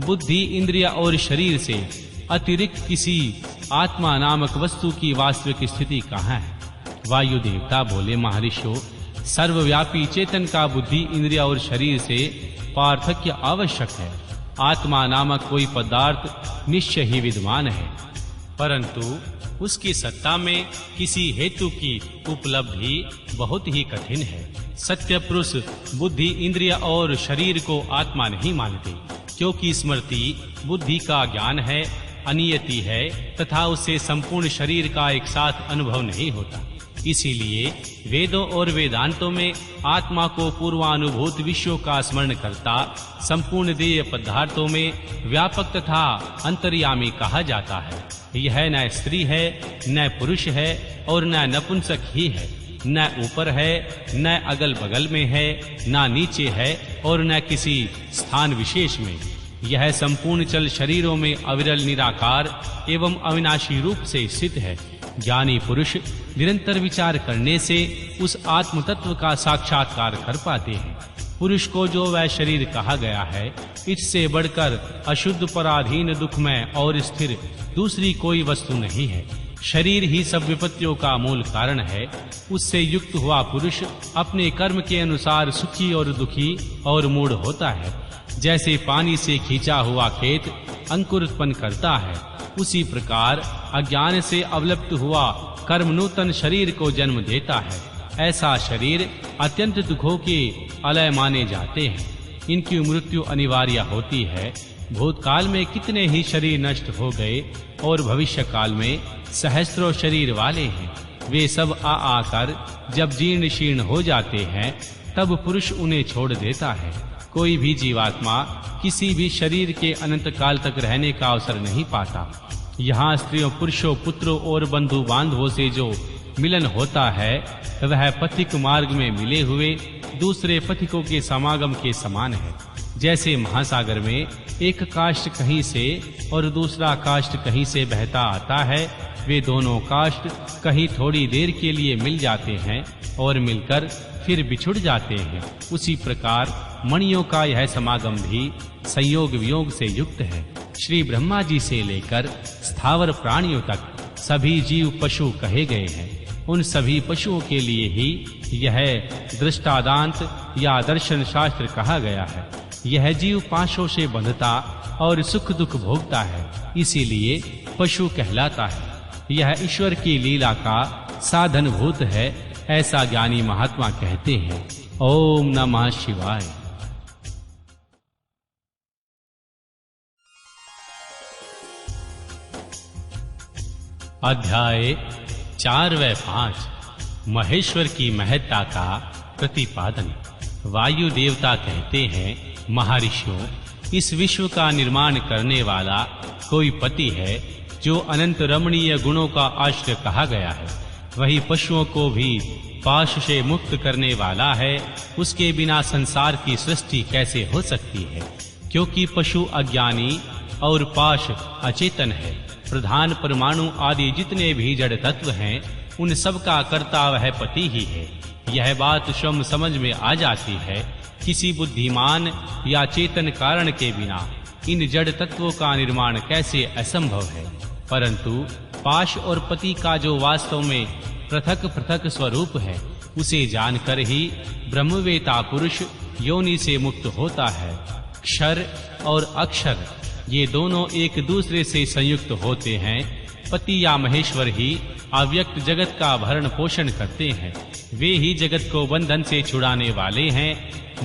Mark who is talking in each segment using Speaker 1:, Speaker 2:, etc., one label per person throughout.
Speaker 1: बुद्धि, इंद्रिय और शरीर से अतिरिक्त किसी आत्मा नामक वस्तु की वास्तविक स्थिति कहाँ है? वायु देवता बोले, महर्षियों, सर्वव्यापी चेतन का बुद्धि, इंद्रिय और शरीर से पार्थक्य आवश्यक है। आत्मा नामक कोई पदार्थ निश्चय ही विद्यमान है, परंतु उसकी सत्ता में किसी हेतु की उपलब्धि बहुत ही कठिन है। सत्य पुरुष बुद्धि, इंद्रिय और शरीर को आत्मा नहीं मानते, क्योंकि स्मृति बुद्धि का ज्ञान है, अनियति है तथा उससे संपूर्ण शरीर का एक साथ अनुभव नहीं होता। इसीलिए वेदों और वेदांतों में आत्मा को पूर्वानुभूत विषयों का स्मरण करता संपूर्ण देह पदार्थों में व्यापक तथा अंतर्यामी कहा जाता है। यह न स्त्री है, न पुरुष है और न नपुंसक ही है, न ऊपर है, न अगल बगल में है, न नीचे है और न किसी स्थान विशेष में। यह संपूर्ण चल शरीरों में अविरल निराकार एवं अविनाशी रूप से स्थित है। ज्ञानी पुरुष निरंतर विचार करने से उस आत्म तत्व का साक्षात्कार कर पाते हैं। पुरुष को जो वह शरीर कहा गया है, इससे बढ़कर अशुद्ध, पराधीन, दुखमय और स्थिर दूसरी कोई वस्तु नहीं है। शरीर ही सब विपत्तियों का मूल कारण है। उससे युक्त हुआ पुरुष अपने कर्म के अनुसार सुखी और दुखी और मूढ़ होता है। जैसे पानी से खींचा हुआ खेत अंकुर उत्पन्न करता है, उसी प्रकार अज्ञान से अवलुप्त हुआ कर्म नूतन शरीर को जन्म देता है। ऐसा शरीर अत्यंत दुखों के अलय माने जाते हैं। इनकी मृत्यु अनिवार्य होती है। भूतकाल में कितने ही शरीर नष्ट हो गए और भविष्य काल में सहस्त्रों शरीर वाले हैं। वे सब आकर जब जीर्ण शीर्ण हो जाते हैं, तब पुरुष उन्हें छोड़ देता है। कोई भी जीवात्मा किसी भी शरीर के अनंत काल तक रहने का अवसर नहीं पाता। यहाँ स्त्रियों, पुरुषों, पुत्रों और बंधु बांधवों से जो मिलन होता है, वह पथिक मार्ग में मिले हुए दूसरे पथिकों के समागम के समान है। जैसे महासागर में एक काष्ठ कहीं से और दूसरा काष्ठ कहीं से बहता आता है, वे दोनों काष्ठ कहीं थोड़ी देर के लिए मिल जाते हैं और मिलकर फिर बिछुड़ जाते हैं। उसी प्रकार मणियों का यह समागम भी संयोग वियोग से युक्त है। श्री ब्रह्मा जी से लेकर स्थावर प्राणियों तक सभी जीव पशु कहे गए हैं। उन सभी पशुओं के लिए ही यह दृष्टादांत या दर्शन शास्त्र कहा गया है। यह जीव पाशों से बंधता और सुख दुख भोगता है, इसीलिए पशु कहलाता है। यह ईश्वर की लीला का साधनभूत है, ऐसा ज्ञानी महात्मा कहते हैं। ओम नमः शिवाय। अध्याय 4 व 5 महेश्वर की महत्ता का प्रतिपादन। वायु देवता कहते हैं, महर्षियों, इस विश्व का निर्माण करने वाला कोई पति है जो अनंत रमणीय गुणों का आश्रय कहा गया है। वही पशुओं को भी पाश से मुक्त करने वाला है। उसके बिना संसार की सृष्टि कैसे हो सकती है? क्योंकि पशु अज्ञानी और पाश अचेतन है। प्रधान परमाणु आदि जितने भी जड़ तत्व हैं, उन सब का कर्ता वह पति ही है। यह बात स्वयं समझ में आ जाती है। किसी बुद्धिमान या चेतन कारण के बिना इन जड़ तत्वों का निर्माण कैसे असंभव है। परंतु पाश और पति का जो वास्तव में पृथक पृथक स्वरूप है, उसे जानकर ही ब्रह्मवेता पुरुष योनि से मुक्त होता है। क्षर और अक्षर ये दोनों एक दूसरे से संयुक्त होते हैं। पति या महेश्वर ही अव्यक्त जगत का भरण पोषण करते हैं। वे ही जगत को बंधन से छुड़ाने वाले हैं।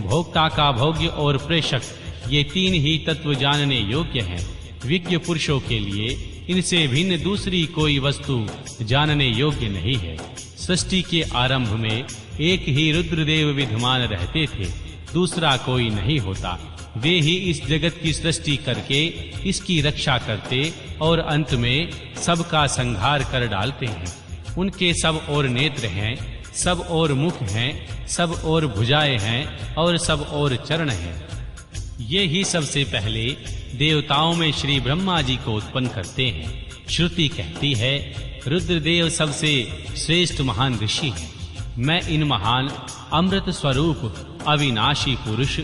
Speaker 1: भोक्ता का भोग्य और प्रेषक ये तीन ही तत्व जानने योग्य हैं। विज्ञ पुरुषों के लिए इनसे भिन्न दूसरी कोई वस्तु जानने योग्य नहीं है। सृष्टि के आरंभ में एक ही रुद्रदेव विद्यमान रहते थे, दूसरा कोई नहीं होता। वे ही इस जगत की सृष्टि करके इसकी रक्षा करते और अंत में सबका संहार कर डालते हैं। उनके सब और नेत्र हैं, सब और मुख हैं, सब और भुजाएं हैं और सब और चरण हैं। ये ही सबसे पहले देवताओं में श्री ब्रह्मा जी को उत्पन्न करते हैं। श्रुति कहती है, रुद्रदेव सबसे श्रेष्ठ महान ऋषि हैं। मैं इन महान अमृत स्वरूप अविनाशी पुरुष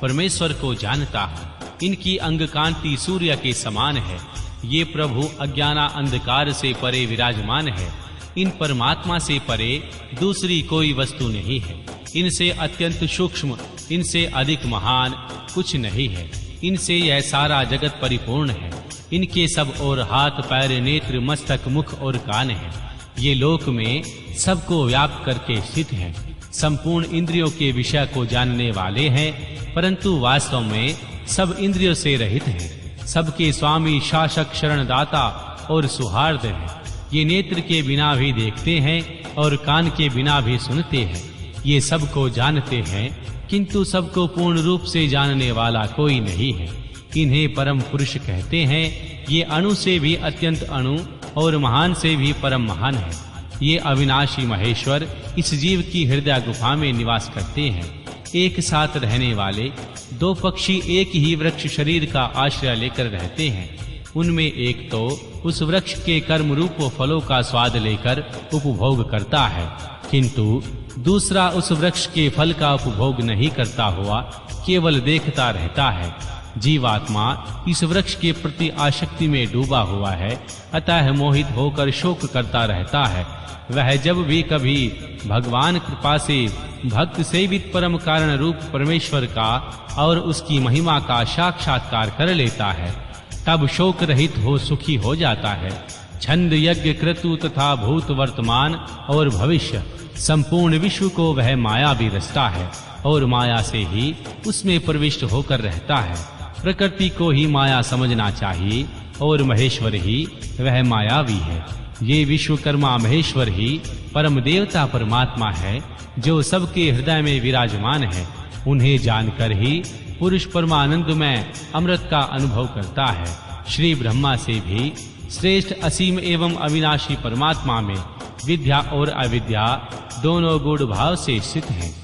Speaker 1: परमेश्वर को जानता हूँ। इनकी अंग कांति सूर्य के समान है। ये प्रभु अज्ञाना अंधकार से परे विराजमान है। इन परमात्मा से परे दूसरी कोई वस्तु नहीं है। इनसे अत्यंत सूक्ष्म, इनसे अधिक महान कुछ नहीं है। इनसे यह सारा जगत परिपूर्ण है। इनके सब और हाथ, पैर, नेत्र, मस्तक, मुख और कान है। ये लोक में सबको व्याप्त करके स्थित है। संपूर्ण इंद्रियों के विषय को जानने वाले हैं, परंतु वास्तव में सब इंद्रियों से रहित हैं। सबके स्वामी, शासक, शरणदाता और सुहार्द हैं। ये नेत्र के बिना भी देखते हैं और कान के बिना भी सुनते हैं। ये सबको जानते हैं, किंतु सबको पूर्ण रूप से जानने वाला कोई नहीं है। इन्हें परम पुरुष कहते हैं। ये अणु से भी अत्यंत अणु और महान से भी परम महान है। ये अविनाशी महेश्वर इस जीव की हृदय गुफा में निवास करते हैं। एक साथ रहने वाले दो पक्षी एक ही वृक्ष शरीर का आश्रय लेकर रहते हैं। उनमें एक तो उस वृक्ष के कर्म रूप फलों का स्वाद लेकर उपभोग करता है, किंतु दूसरा उस वृक्ष के फल का उपभोग नहीं करता हुआ केवल देखता रहता है। जीवात्मा इस वृक्ष के प्रति आसक्ति में डूबा हुआ है, अतः मोहित होकर शोक करता रहता है। वह जब भी कभी भगवान कृपा से भक्त सेवित परम कारण रूप परमेश्वर का और उसकी महिमा का साक्षात्कार कर लेता है, तब शोक रहित हो सुखी हो जाता है। छंद, यज्ञ, क्रतु तथा भूत, वर्तमान और भविष्य संपूर्ण विश्व को वह माया भी रचता है और माया से ही उसमें प्रविष्ट होकर रहता है। प्रकृति को ही माया समझना चाहिए और महेश्वर ही वह मायावी है। ये विश्वकर्मा महेश्वर ही परम देवता परमात्मा है, जो सबके हृदय में विराजमान है। उन्हें जानकर ही पुरुष परमानंद में अमृत का अनुभव करता है। श्री ब्रह्मा से भी श्रेष्ठ असीम एवं अविनाशी परमात्मा में विद्या और अविद्या दोनों गूढ़ भाव से स्थित हैं।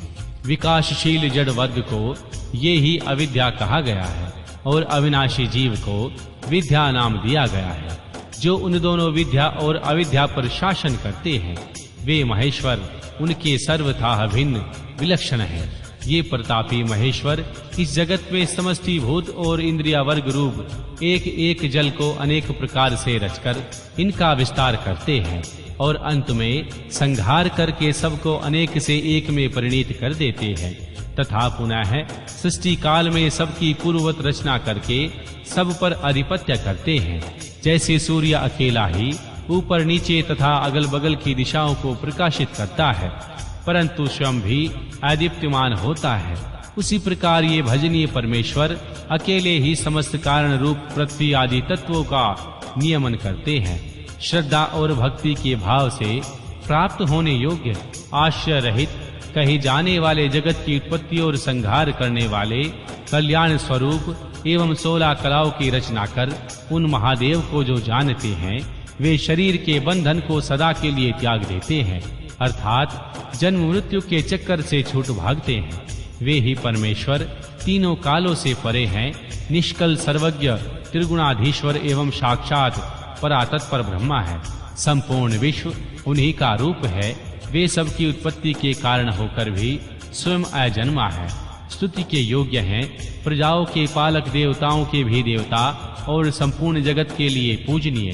Speaker 1: विकासशील जड़ वर्ग को ये ही अविद्या कहा गया है और अविनाशी जीव को विद्या नाम दिया गया है। जो उन दोनों विद्या और अविद्या पर शासन करते हैं, वे महेश्वर उनके सर्वथा भिन्न विलक्षण है। ये प्रतापी महेश्वर इस जगत में समष्टिभूत और इंद्रिया वर्ग रूप एक एक जल को अनेक प्रकार से रचकर इनका विस्तार करते हैं और अंत में संहार करके सबको अनेक से एक में परिणीत कर देते हैं, तथा पुनः सृष्टि काल में सबकी पूर्ववत रचना करके सब पर अधिपत्य करते हैं। जैसे सूर्य अकेला ही ऊपर नीचे तथा अगल बगल की दिशाओं को प्रकाशित करता है, परंतु स्वयं भी अदीप्यमान होता है, उसी प्रकार ये भजनीय परमेश्वर अकेले ही समस्त कारण रूप पृथ्वी आदि तत्वों का नियमन करते हैं। श्रद्धा और भक्ति के भाव से प्राप्त होने योग्य, आश्रय रहित, कही जाने वाले जगत की उत्पत्ति और संहार करने वाले कल्याण स्वरूप एवं 16 कलाओं की रचना कर उन महादेव को जो जानते हैं, वे शरीर के बंधन को सदा के लिए त्याग देते हैं, अर्थात जन्म मृत्यु के चक्कर से छूट भागते हैं। वे ही परमेश्वर तीनों कालों से परे हैं, निष्कल, सर्वज्ञ, त्रिगुणाधीश्वर एवं साक्षात परातत्पर ब्रह्मा है। संपूर्ण विश्व उन्हीं का रूप है। वे सब की उत्पत्ति के कारण होकर भी स्वयं अजन्मा है, स्तुति के योग्य हैं, प्रजाओं के पालक, देवताओं के भी देवता और संपूर्ण जगत के लिए पूजनीय।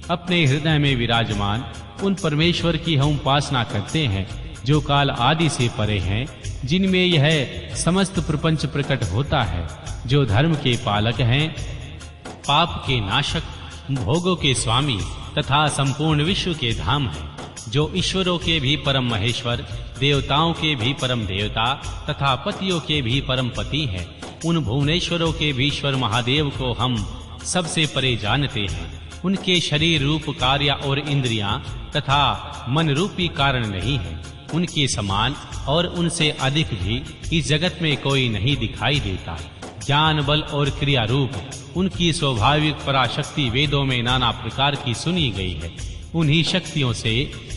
Speaker 1: अपने हृदय में विराजमान उन परमेश्वर की हम उपासना करते हैं, जो काल आदि से परे हैं, जिनमें यह समस्त प्रपंच प्रकट होता है, जो धर्म के पालक हैं, पाप के नाशक, भोगों के स्वामी तथा संपूर्ण विश्व के धाम हैं, जो ईश्वरों के भी परम महेश्वर, देवताओं के भी परम देवता तथा पतियों के भी परम पति हैं। उन भुवनेश्वरों के भी ईश्वर महादेव को हम सबसे परे जानते हैं। उनके शरीर रूप कार्य और इंद्रियां तथा मन रूपी कारण नहीं है। उनके समान और उनसे अधिक भी इस जगत में कोई नहीं दिखाई देता। ज्ञान, बल और क्रिया रूप उनकी स्वाभाविक पराशक्ति वेदों में नाना प्रकार की सुनी गई है। उन्हीं शक्तियों से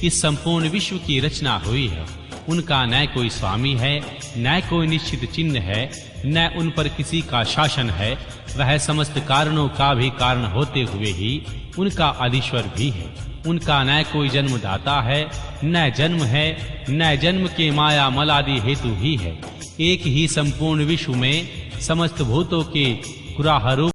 Speaker 1: इस संपूर्ण विश्व की रचना हुई है। उनका न कोई स्वामी है, न कोई निश्चित चिन्ह है, न उन पर किसी का शासन है। वह समस्त कारणों का भी कारण होते हुए ही उनका अधीश्वर भी है। उनका न कोई जन्मदाता है, न जन्म है, न जन्म के माया मलादि हेतु ही है। एक ही संपूर्ण विश्व में समस्त भूतों के कुराह रूप